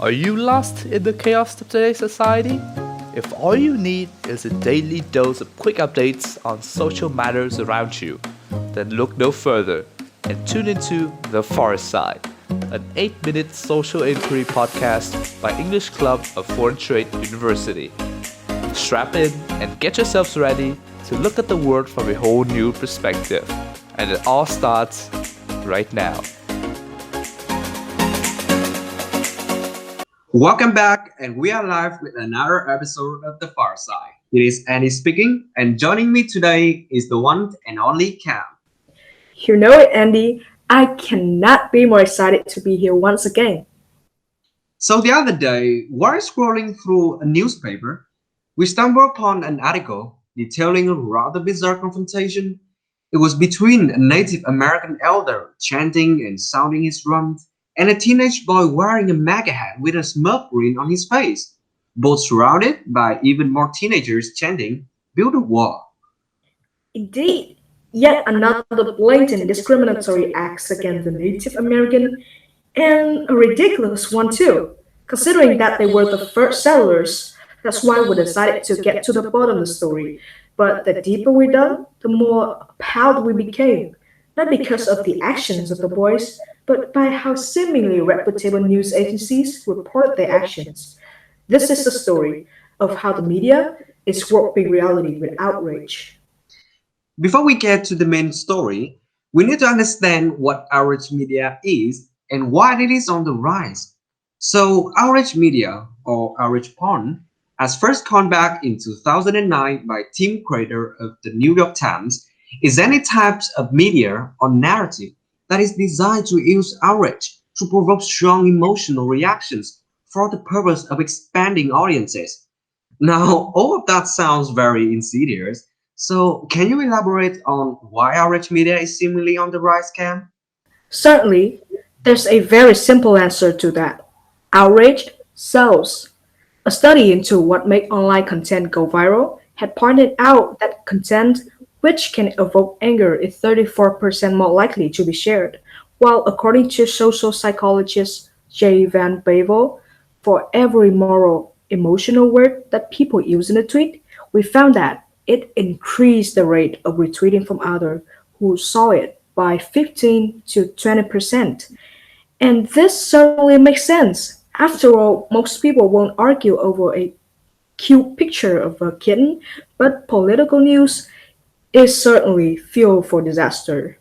Are you lost in the chaos of today's society? If all you need is a daily dose of quick updates on social matters around you, then look no further and tune into The Far Side, an 8-minute social inquiry podcast by English Club of Foreign Trade University. Strap in and get yourselves ready to look at the world from a whole new perspective. And it all starts right now. Welcome back, and we are live with another episode of The Far Side. It is Andy speaking, and joining me today is the one and only Cam. You know it, Andy. I cannot be more excited to be here once again. So the other day, while scrolling through a newspaper, we stumbled upon an article detailing a rather bizarre confrontation. It was between a Native American elder chanting and sounding his drums and a teenage boy wearing a MAGA hat with a smoke grin on his face, both surrounded by even more teenagers chanting, "Build a wall." Indeed, yet another blatant discriminatory act against the Native American, and a ridiculous one too, considering that they were the first settlers. That's why we decided to get to the bottom of the story. But the deeper we dug, the more appalled we became, not because of the actions of the boys, but by how seemingly reputable news agencies report their actions. This is the story of how the media is warping reality with outrage. Before we get to the main story, we need to understand what outrage media is and why it is on the rise. So, outrage media, or outrage porn, as first coined back in 2009 by Tim Crater of the New York Times, is any types of media or narrative that is designed to use outrage to provoke strong emotional reactions for the purpose of expanding audiences. Now, all of that sounds very insidious. So, can you elaborate on why outrage media is seemingly on the rise, Cam? Certainly, there's a very simple answer to that. Outrage sells. A study into what makes online content go viral had pointed out that content which can evoke anger is 34% more likely to be shared, while according to social psychologist J. Van Bavel, for every moral, emotional word that people use in a tweet, we found that it increased the rate of retweeting from others who saw it by 15 to 20%. And this certainly makes sense. After all, most people won't argue over a cute picture of a kitten, but political news is certainly fuel for disaster.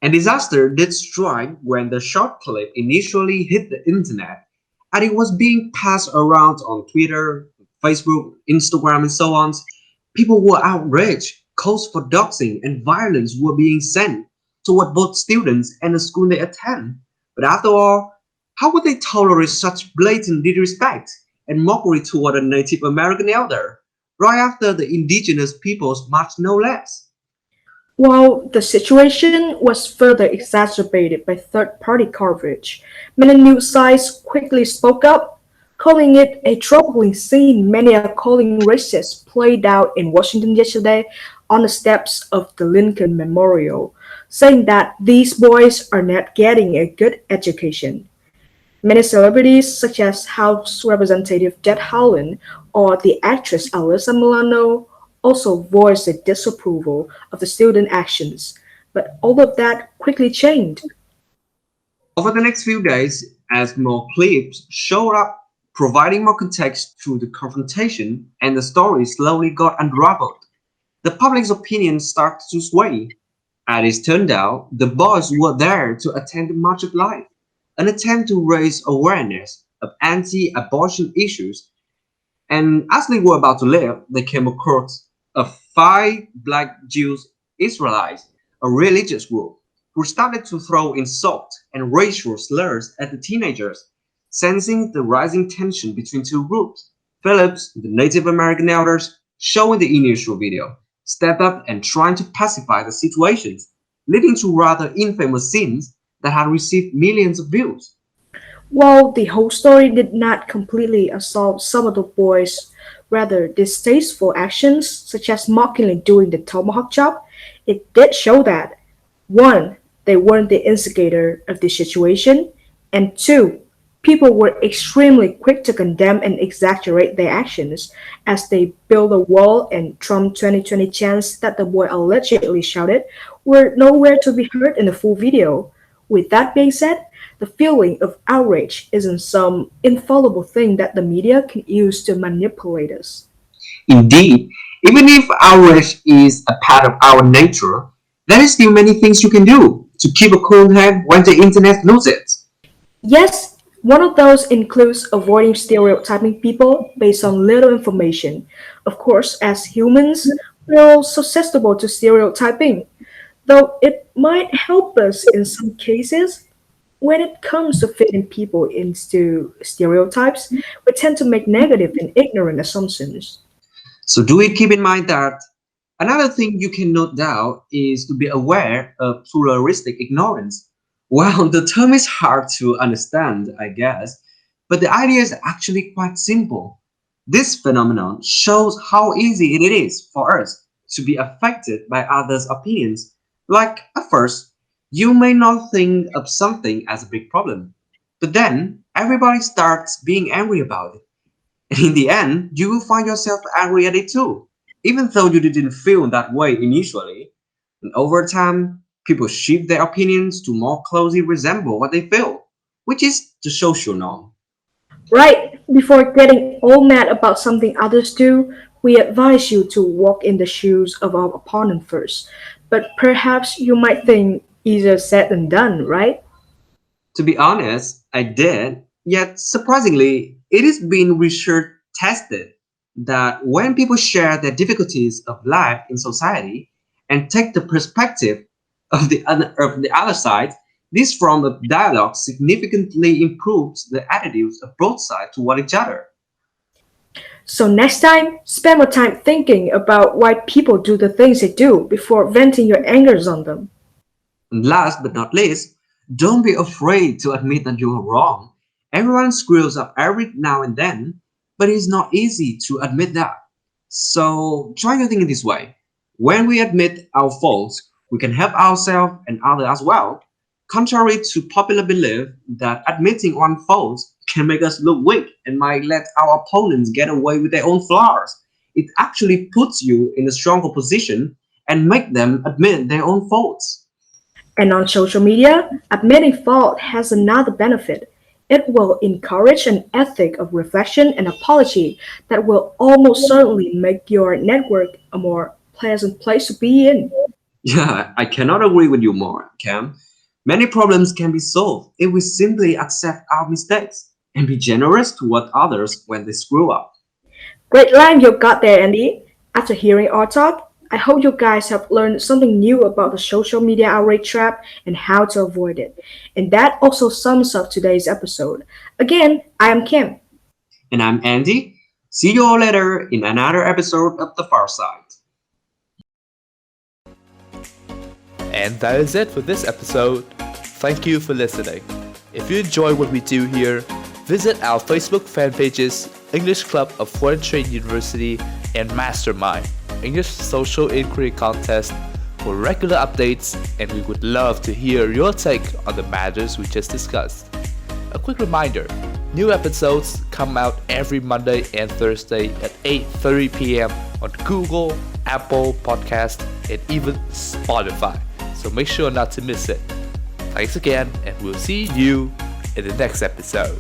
And disaster did strike when the short clip initially hit the internet and it was being passed around on Twitter, Facebook, Instagram, and so on. People were outraged, calls for doxing and violence were being sent toward both students and the school they attend. But after all, how would they tolerate such blatant disrespect and mockery toward a Native American elder, right after the indigenous peoples march no less? While the situation was further exacerbated by third-party coverage, many news sites quickly spoke up, calling it a troubling scene many are calling racist played out in Washington yesterday on the steps of the Lincoln Memorial, saying that these boys are not getting a good education. Many celebrities, such as House Representative Ted Howland or the actress Alyssa Milano, also voiced their disapproval of the student actions. But all of that quickly changed. Over the next few days, as more clips showed up, providing more context to the confrontation and the story slowly got unraveled, the public's opinion started to sway. As it turned out, the boys were there to attend the March of Life, an attempt to raise awareness of anti-abortion issues. And as they were about to leave, they came across a 5 Black Jewish Israelites, a religious group, who started to throw insults and racial slurs at the teenagers. Sensing the rising tension between two groups, Phillips, the Native American elders, shown in the initial video, stepped up and tried to pacify the situations, leading to rather infamous scenes that had received millions of views. While the whole story did not completely absolve some of the boys' rather distasteful actions, such as mockingly doing the tomahawk chop, it did show that 1. They weren't the instigator of the situation, and 2. People were extremely quick to condemn and exaggerate their actions as they built a wall and Trump 2020 chants that the boy allegedly shouted were nowhere to be heard in the full video. With that being said, the feeling of outrage isn't some infallible thing that the media can use to manipulate us. Indeed, even if outrage is a part of our nature, there is still many things you can do to keep a cool head when the internet loses. Yes, one of those includes avoiding stereotyping people based on little information. Of course, as humans, we're all susceptible to stereotyping, though it might help us in some cases. When it comes to fitting people into stereotypes, we tend to make negative and ignorant assumptions. So do it keep in mind that another thing you can note down is to be aware of pluralistic ignorance. Well, the term is hard to understand, I guess, but the idea is actually quite simple. This phenomenon shows how easy it is for us to be affected by others' opinions. Like, at first, you may not think of something as a big problem, but then everybody starts being angry about it. And in the end, you will find yourself angry at it too, even though you didn't feel that way initially. And over time, people shift their opinions to more closely resemble what they feel, which is the social norm. Right, before getting all mad about something others do, we advise you to walk in the shoes of our opponent first. But perhaps you might think easier said than done, right? To be honest, I did, yet surprisingly, it is being research tested that when people share their difficulties of life in society and take the perspective of the other side, this form of dialogue significantly improves the attitudes of both sides toward each other. So next time, spend more time thinking about why people do the things they do before venting your angers on them. And last but not least, don't be afraid to admit that you are wrong. Everyone screws up every now and then, but it's not easy to admit that. So try to think in this way. When we admit our faults, we can help ourselves and others as well. Contrary to popular belief that admitting one's faults can make us look weak and might let our opponents get away with their own flaws, it actually puts you in a stronger position and make them admit their own faults. And on social media, admitting fault has another benefit. It will encourage an ethic of reflection and apology that will almost certainly make your network a more pleasant place to be in. Yeah, I cannot agree with you more, Cam. Many problems can be solved if we simply accept our mistakes and be generous toward others when they screw up. Great line you got there, Andy. After hearing our talk, I hope you guys have learned something new about the social media outrage trap and how to avoid it. And that also sums up today's episode. Again, I am Kim. And I'm Andy. See you all later in another episode of The Far Side. And that is it for this episode. Thank you for listening. If you enjoy what we do here, visit our Facebook fan pages, English Club of Foreign Trade University and Mastermind, English Social Inquiry Contest, for regular updates, and we would love to hear your take on the matters we just discussed. A quick reminder, new episodes come out every Monday and Thursday at 8:30 p.m. on Google, Apple Podcast, and even Spotify. So make sure not to miss it. Thanks again, and we'll see you in the next episode.